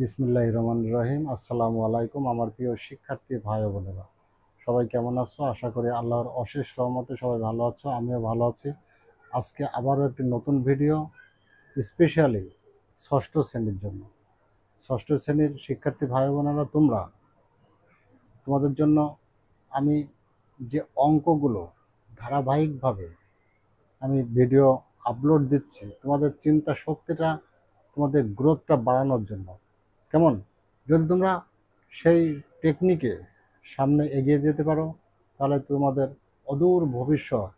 বিসমিল্লাহির রহমানির রহিম। আসসালামু আলাইকুম আমার প্রিয় শিক্ষার্থী ভাই ও বোনেরা, সবাই কেমন আছো? আশা করি আল্লাহর অশেষ রহমতে সবাই ভালো আছো, আমিও ভালো আছি। আজকে আবারও একটি নতুন ভিডিও, স্পেশালি ষষ্ঠ শ্রেণীর জন্য। ষষ্ঠ শ্রেণীর শিক্ষার্থী ভাই বোনেরা, তোমাদের জন্য আমি যে অঙ্কগুলো ধারাবাহিকভাবে আমি ভিডিও আপলোড দিচ্ছি, তোমাদের চিন্তা শক্তিটা, তোমাদের গ্রোথটা বাড়ানোর জন্য। কেমন? যদি তোমরা সেই টেকনিকে সামনে এগিয়ে যেতে পারো, তাহলে তোমাদের অদূর ভবিষ্যৎ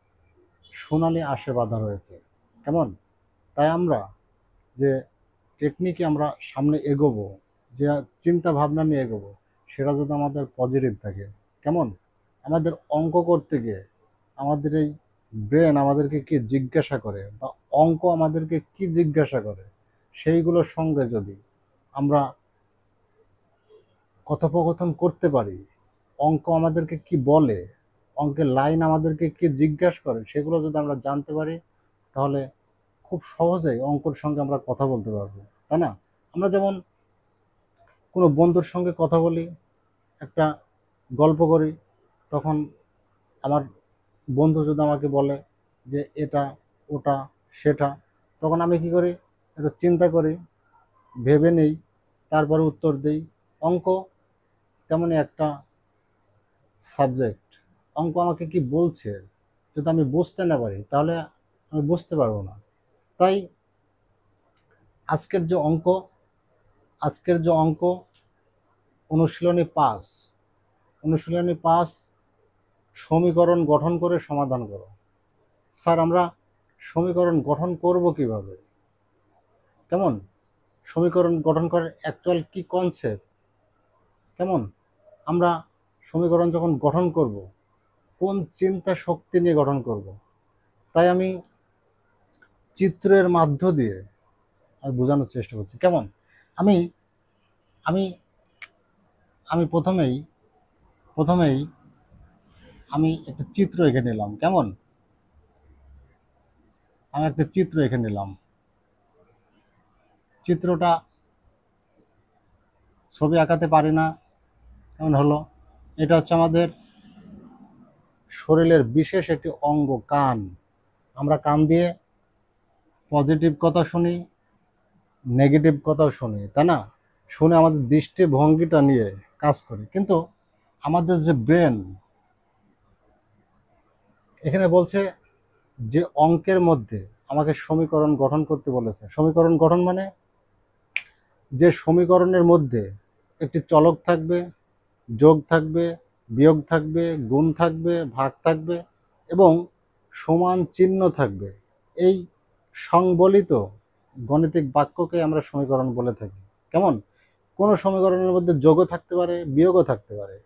সোনালি আশে বাঁধা রয়েছে। কেমন? তাই আমরা যে টেকনিকে আমরা সামনে এগোবো, যে চিন্তা ভাবনা নিয়ে এগোবো, সেটা যদি আমাদের পজিটিভ থাকে। কেমন? আমাদের অঙ্ক করতে গিয়ে আমাদের এই ব্রেন আমাদেরকে কি জিজ্ঞাসা করে, বা অঙ্ক আমাদেরকে কি জিজ্ঞাসা করে, সেইগুলোর সঙ্গে যদি আমরা কথোপকথন করতে পারি, অঙ্ক আমাদেরকে কি বলে, অঙ্কের লাইন আমাদেরকে কি জিজ্ঞাসা করে, সেগুলো যদি আমরা জানতে পারি, তাহলে খুব সহজেই অঙ্কর সঙ্গে আমরা কথা বলতে পারবো, তাই না? আমরা যেমন কোনো বন্ধুর সঙ্গে কথা বলি, একটা গল্প করি, তখন আমার বন্ধু যদি আমাকে বলে যে এটা, ওটা, সেটা, তখন আমি কি করি? একটু চিন্তা করি, ভেবে নেই, তারপরে উত্তর দিই। অঙ্ক তেমনই একটা সাবজেক্ট। অঙ্ক আমাকে কি বলছে, যদি আমি বুঝতে না পারি, তাহলে আমি বুঝতে পারবো না। তাই আজকের যে অঙ্ক আজকের যে অঙ্ক অনুশীলনী ৫ সমীকরণ গঠন করে সমাধান করো। স্যার, আমরা সমীকরণ গঠন করব কিভাবে? কেমন? সমীকরণ গঠন করার অ্যাকচুয়াল কি কনসেপ্ট? কেমন? আমরা সমীকরণ যখন গঠন করব, কোন চিন্তা শক্তি নিয়ে গঠন করব? তাই আমি চিত্রের মাধ্য দিয়ে আমি বোঝানোর চেষ্টা করছি। কেমন? আমি আমি আমি প্রথমেই আমি একটা চিত্র এঁকে নিলাম। কেমন? আমি একটা চিত্র এঁকে নিলাম। চিত্রটা ছবি আঁকাতে পারি না, কেমন হলো? এটা হচ্ছে আমাদের শরীরের বিশেষ একটি অঙ্গ, কান। আমরা কান দিয়ে পজিটিভ কথা শুনি, নেগেটিভ কথাও শুনি, তাই না? শুনে আমাদের দৃষ্টিভঙ্গিটা নিয়ে কাজ করি। কিন্তু আমাদের যে ব্রেন, এখানে বলছে যে অঙ্কের মধ্যে আমাকে সমীকরণ গঠন করতে বলেছে। সমীকরণ গঠন মানে যে সমীকরণের মধ্যে একটি চলক থাকবে, যোগ থাকবে, বিয়োগ থাকবে, গুণ থাকবে, ভাগ থাকবে এবং সমান চিহ্ন থাকবে। এই সংবলিত গাণিতিক বাক্যকে আমরা সমীকরণ বলে থাকি। কেমন? কোনো সমীকরণের মধ্যে যোগও থাকতে পারে, বিয়োগও থাকতে পারে,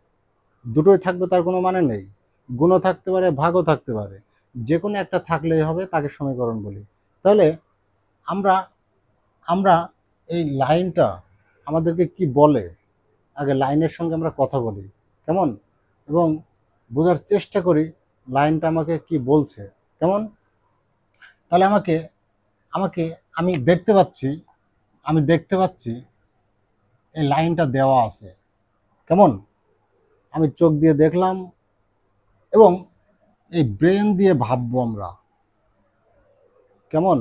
দুটোই থাকবে তার কোনো মানে নেই। গুণও থাকতে পারে, ভাগও থাকতে পারে, যে কোনো একটা থাকলেই হবে, তাকে সমীকরণ বলি। তাহলে আমরা আমরা এই লাইনটা আমাদেরকে কি বলে, আগে লাইনের সঙ্গে আমরা কথা বলি। কেমন? এবং বোঝার চেষ্টা করি লাইনটা আমাকে কি বলছে। কেমন? তাহলে আমাকে আমাকে আমি দেখতে পাচ্ছি এই লাইনটা দেওয়া আছে। কেমন? আমি চোখ দিয়ে দেখলাম এবং এই ব্রেন দিয়ে ভাববো আমরা। কেমন?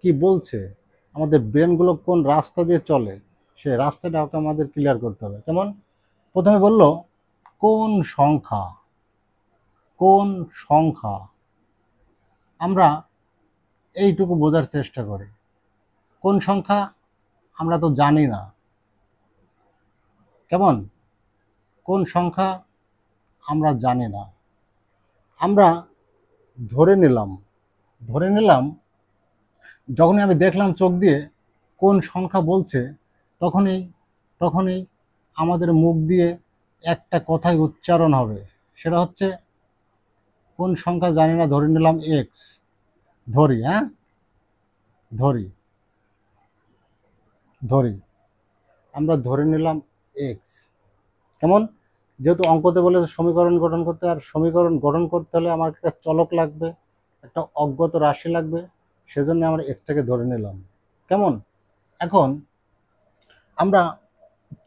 কি বলছে? আমাদের ব্রেনগুলো কোন রাস্তা দিয়ে চলে, সেই রাস্তাটা আমাদের ক্লিয়ার করতে হবে। কেমন? প্রথমে বলল কোন সংখ্যা, কোন সংখ্যা। আমরা এইটুকু বোঝার চেষ্টা করি, কোন সংখ্যা আমরা তো জানি না। কেমন? কোন সংখ্যা আমরা জানি না। আমরা ধরে নিলাম ধরে নিলাম যখনই আমি দেখলাম চোখ দিয়ে কোন সংখ্যা বলছে, তখনই তখনই আমাদের মুখ দিয়ে একটা কথাই উচ্চারণ হবে, সেটা হচ্ছে কোন সংখ্যা জানি না, ধরে নিলাম এক্স। ধরি, হ্যাঁ, ধরি ধরি আমরা ধরে নিলাম এক্স। কেমন? যেহেতু অঙ্কতে বলেছে সমীকরণ গঠন করতে, আর সমীকরণ গঠন করতে হলে আমার একটা চলক লাগবে, একটা অজ্ঞাত রাশি লাগবে, সেজন্য আমরা এক্সটাকে ধরে নিলাম। কেমন? এখন আমরা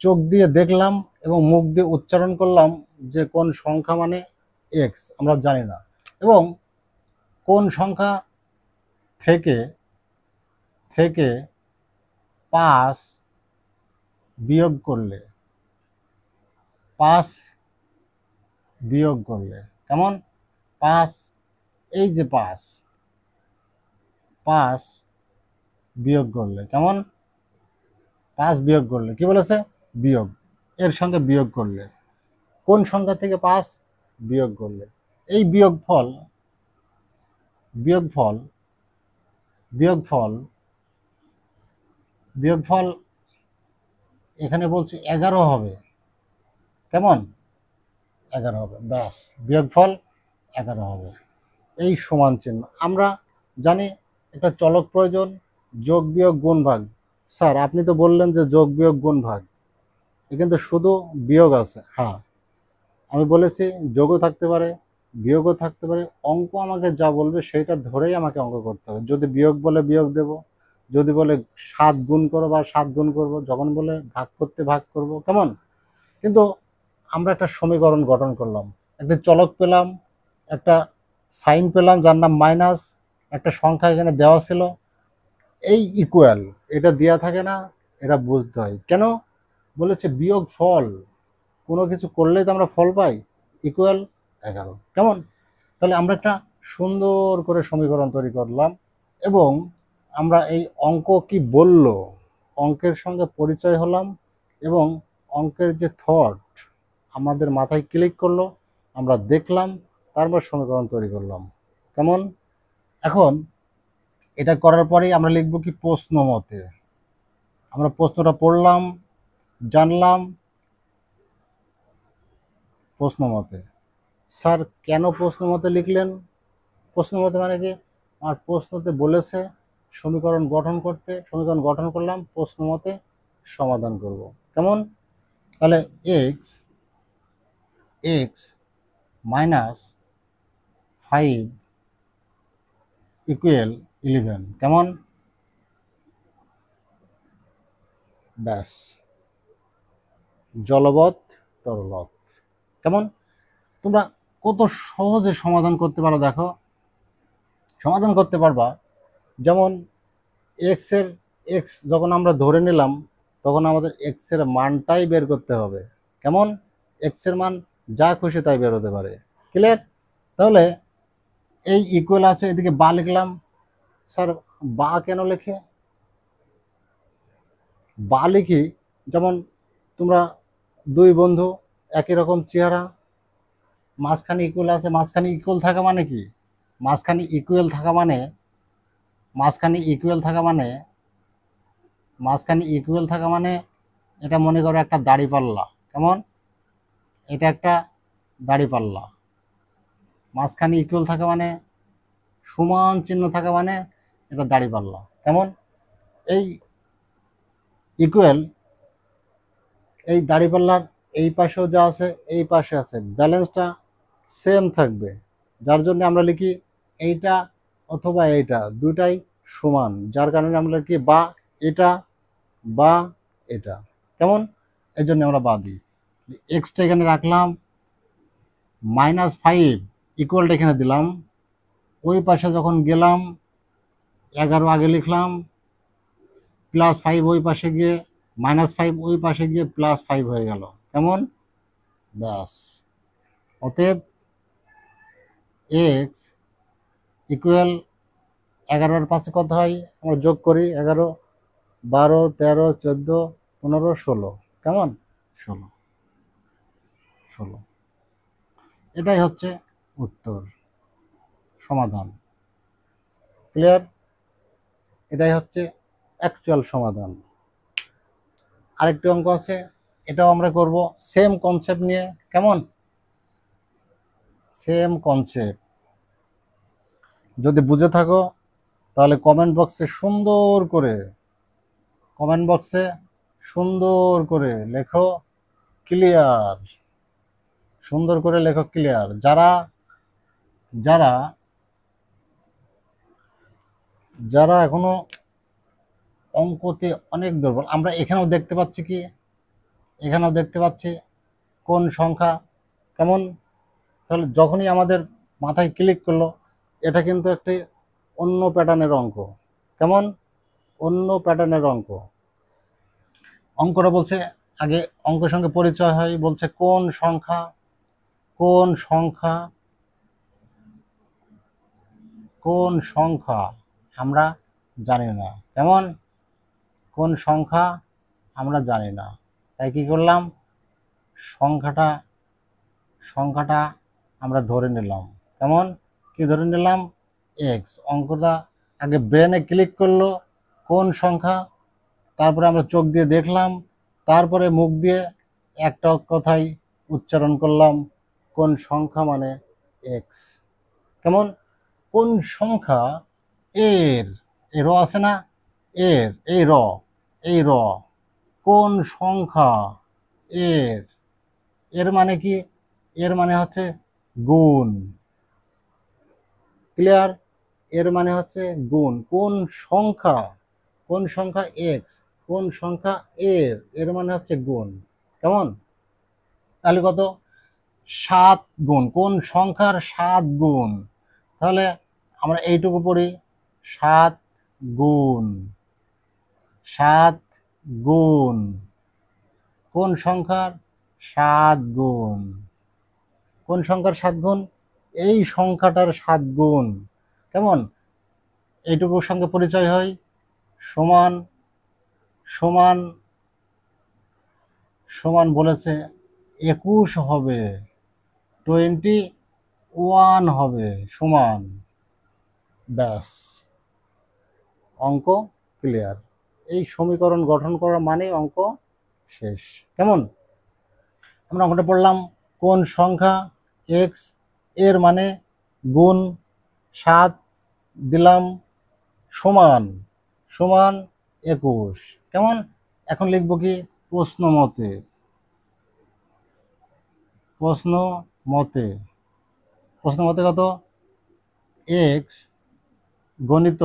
চোখ দিয়ে দেখলাম এবং মুখ দিয়ে উচ্চারণ করলাম যে কোন সংখ্যা মানে এক্স আমরা জানি না, এবং কোন সংখ্যা থেকে থেকে 5 বিয়োগ করলে 5 বিয়োগ করলে কেমন 5, এই যে 5 বিয়োগ করলে কেমন 5 বিয়োগ করলে কি বলেছে বিয়োগ, এর সঙ্গে বিয়োগ করলে কোন সংখ্যা থেকে 5 বিয়োগ করলে এই বিয়োগফল বিয়োগফল বিয়োগফল বিয়োগফল এখানে বলছে 11 হবে, কেমন 11 হবে, ব্যাস বিয়োগফল 11 হবে। এই সমান চিহ্ন আমরা জানি একটা চলক প্রয়োজন, যোগ বিয়োগ গুণ ভাগ। স্যার আপনি তো বললেন যে যোগ বিয়োগ গুণ ভাগ, কিন্তু শুধু বিয়োগ আছে। হ্যাঁ আমি বলেছি যোগও থাকতে পারে বিয়োগও থাকতে পারে, অঙ্ক আমাকে যা বলবে সেইটা ধরেই আমাকে অঙ্ক করতে হবে। যদি বিয়োগ বলে বিয়োগ দেব, যদি বলে 7 গুণ করো বা 7 গুণ করব, যখন বলে ভাগ করতে ভাগ করব, কেমন। কিন্তু আমরা একটা সমীকরণ গঠন করলাম, একটা চলক পেলাম, একটা সাইন পেলাম যার নাম মাইনাস, একটা সংখ্যা এখানে দেওয়া ছিল, এই ইকুয়াল এটা দেওয়া থাকে না, এটা বুঝতে হয়। কেন বলেছে বিয়োগ ফল, কোনো কিছু করলেই তো আমরা ফল পাই, ইকুয়াল 11, কেমন। তাহলে আমরা একটা সুন্দর করে সমীকরণ তৈরি করলাম, এবং আমরা এই অঙ্ক কি বলল অঙ্কের সঙ্গে পরিচয় হলাম, এবং অঙ্কের যে থট আমাদের মাথায় ক্লিক করলো, আমরা দেখলাম, তারপর সমীকরণ তৈরি করলাম, কেমন। এখন এটা করার পরেই আমরা লিখব কি প্রশ্ন মতে, আমরা প্রশ্নটা পড়লাম জানলাম প্রশ্ন মতে। স্যার কেন প্রশ্ন মতে লিখলেন, প্রশ্ন মতে মানে কি আমার প্রশ্নতে বলেছে সমীকরণ গঠন করতে, সমীকরণ গঠন করলাম, প্রশ্ন মতে সমাধান করব, কেমন। তাহলে এক্স মাইনাস 5 ইকুয়াল 11, কেমন, ব্যাস জলবৎ তরলত, কেমন। তোমরা কত সহজে সমাধান করতে পারো, দেখো সমাধান করতে পারবা। যেমন এক্স যখন আমরা ধরে নিলাম, তখন আমাদের এক্স এর মানটাই বের করতে হবে, কেমন। এক্স এর মান যা খুশি তাই বের হতে পারে, ক্লিয়ার। তাহলে এই ইকুয়াল আছে, এদিকে বা লিখলাম। স্যার বা কেন লেখে, বা লিখি যেমন তোমরা দুই বন্ধু একই রকম চেহারা, মাঝখানে ইকুয়াল আছে, মাঝখানে ইকুয়াল থাকা মানে কি, মাঝখানে ইকুয়াল থাকা মানে মাঝখানে ইকুয়াল থাকা মানে মাঝখানে ইকুয়াল থাকা মানে এটা মনে করো একটা দাড়িপাল্লা, কেমন, এটা একটা দাড়িপাল্লা, মাঝখানে ইকুয়াল থাকা মানে সমান চিহ্ন থাকা মানে এটা দাড়িপাল্লা, কেমন। এই ইকুয়াল এই দাড়িপাল্লার এই পাশেও যা আছে এই পাশে আছে, ব্যালেন্সটা সেম থাকবে, যার জন্য আমরা লিখি এইটা অথবা এইটা দুটাই সমান, যার কারণে আমরা লিখি বা এটা বা এটা, কেমন। এই জন্য আমরা বা দিই। এক্সটা এখানে রাখলাম, -5 ইকুয়ালটা এখানে দিলাম, ওই পাশে যখন গেলাম 11 আগে লিখলাম, +5 ওই পাশে গিয়ে -5 ওই পাশে গিয়ে +5 হয়ে গেল, কেমন, ব্যাস। অতএব এক্স ইকুয়াল 11 পাশে কত হয় আমরা যোগ করি, 11, 12, 13, 14, 15, 16, কেমন 16, এটাই হচ্ছে উত্তর, সমাধান, ক্লিয়ার। এটাই হচ্ছে অ্যাকচুয়াল সমাধান। আরেকটি অঙ্ক আছে, এটাও আমরা করব সেম কনসেপ্ট নিয়ে, কেমন, সেম কনসেপ্ট। যদি বুঝে থাকো তাহলে কমেন্ট বক্সে সুন্দর করে লেখো ক্লিয়ার, সুন্দর করে লেখো ক্লিয়ার। যারা যারা যারা এখনো অঙ্কতে অনেক দুর্বল, আমরা এখানেও দেখতে পাচ্ছি কি এখানেও দেখতে পাচ্ছি কোন সংখ্যা। কেমন? তাহলে যখনই আমাদের মাথায় ক্লিক করলো, এটা কিন্তু একটি অন্য প্যাটার্নের অঙ্ক। কেমন? অন্য প্যাটার্নের অঙ্ক। অঙ্কটা বলছে, আগে অঙ্কের সঙ্গে পরিচয় হয়, বলছে কোন সংখ্যা, কোন সংখ্যা, কোন সংখ্যা আমরা জানি না। কেমন? কোন সংখ্যা আমরা জানি না। তাই কি করলাম, সংখ্যাটা আমরা ধরে নিলাম। কেমন? কি ধরে নিলাম? এক্স। অঙ্কটা আগে ব্রেনে ক্লিক করলো কোন সংখ্যা, তারপরে আমরা চোখ দিয়ে দেখলাম, তারপরে মুখ দিয়ে একটা কথাই উচ্চারণ করলাম, কোন সংখ্যা মানে এক্স। কেমন? কোন সংখ্যা এর, এই র আছে না, এর, এই র, কোন সংখ্যা এর, এর মানে কি? এর মানে হচ্ছে গুণ। ক্লিয়ার? এর মানে হচ্ছে গুণ। কোন সংখ্যা, কোন সংখ্যা এক্স, কোন সংখ্যা এর, এর মানে হচ্ছে গুণ। কেমন? তাহলে কত? 7 গুণ। কোন সংখ্যার 7 গুণ? তাহলে আমরা এইটুকু পড়ি, 7 গুণ, 7 গুণ, কোন সংখ্যার 7 গুণ, কোন সংখ্যার 7 গুণ? এই সংখ্যাটার 7 গুণ। কেমন? এইটুকুর সঙ্গে পরিচয় হয়, সমান, সমান, সমান বলেছে 21 হবে, 21 হবে, সমান। ব্যাস, অঙ্ক ক্লিয়ার। এই সমীকরণ গঠন করা মানে অঙ্ক শেষ। কেমন? আমরা অঙ্কটা পড়লাম, কোন সংখ্যা এক্স এর মানে গুণ 7 দিলাম, সমান, সমান 21। কেমন? এখন লিখব কি, প্রশ্ন মতে, প্রশ্ন মতে, প্রশ্ন মতে কত? এক্স গণিত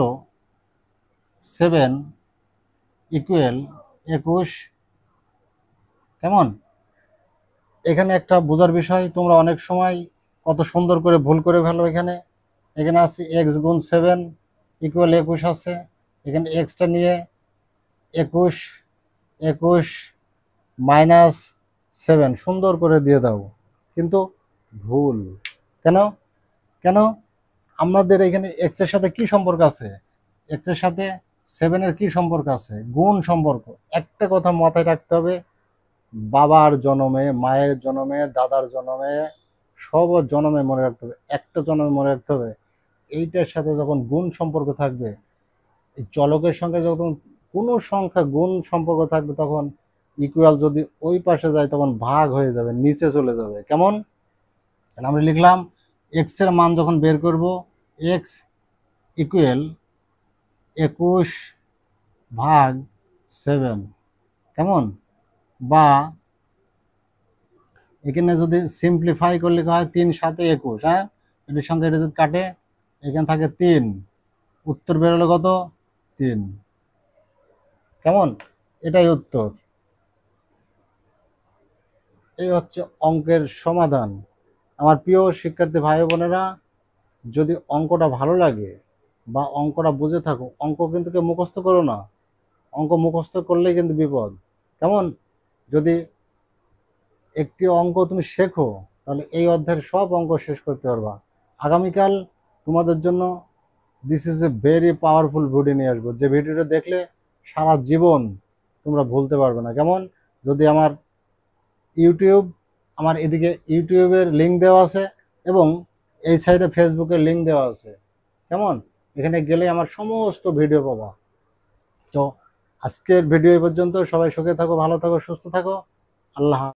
7 ইকুয়াল 21। কেমন? এখানে একটা বোঝার বিষয়, তোমরা অনেক সময় কত সুন্দর করে ভুল করে ফেলো। এখানে আছে এক্স গুণ 7 ইকুয়াল 21 আছে, এখানে এক্সটা নিয়ে 21, 21 মাইনাস 7 সুন্দর করে দিয়ে দাও, কিন্তু ভুল। কেন? কেন? আমাদের এখানে এক্স এর সাথে কি সম্পর্ক আছে? এক্স এর সাথে 7 এর কি সম্পর্ক আছে? গুণ সম্পর্ক। একটা কথা মাথায় রাখতে হবে, বাবার জন্মে, মায়ের জন্মে, দাদার জন্মে, সব জন্মে মনে রাখতে হবে, একটা জন্মে মনে রাখতে হবে, এইটার সাথে যখন গুণ সম্পর্ক থাকবে, এই চলকের সঙ্গে যখন কোনো সংখ্যা গুণ সম্পর্ক থাকবে, তখন ইকুয়াল যদি ওই পাশে যায় তখন ভাগ হয়ে যাবে, নিচে চলে যাবে। কেমন? আমরা লিখলাম এক্স এর মান যখন বের করব, এক্স ইকুয়াল 21 ভাগ 7। কেমন? বা এখানে যদি সিম্পলিফাই করলে হয় 3 7 21, হ্যাঁ, এটির সঙ্গে এটা যদি কাটে, এখানে থাকে 3, উত্তর বেরোলো কত? 3। কেমন? এটাই উত্তর। এই হচ্ছে অঙ্কের সমাধান। আমার প্রিয় শিক্ষার্থী ভাই বোনেরা, যদি অঙ্কটা ভালো লাগে বা অঙ্কটা বুঝে থাকো, অঙ্ক কিন্তু কেউ মুখস্থ করো না। অঙ্ক মুখস্থ করলেই কিন্তু বিপদ। কেমন? যদি একটি অঙ্ক তুমি শেখো, তাহলে এই অধ্যায়ের সব অঙ্ক শেষ করতে পারবা। আগামীকাল তোমাদের জন্য this is a very powerful video নিয়ে আসবো, যে ভিডিওটা দেখলে সারা জীবন তোমরা ভুলতে পারবে না। কেমন? যদি আমার ইউটিউব, আমার এদিকে ইউটিউবের লিঙ্ক দেওয়া আছে এবং এই সাইডে ফেসবুকের লিঙ্ক দেওয়া আছে। কেমন? এখানে গেলে আমার সমস্ত ভিডিও পাবা। তো আজকের ভিডিও এই পর্যন্ত। সবাই সুখে থাকো, ভালো থাকো, সুস্থ থাকো। আল্লাহ।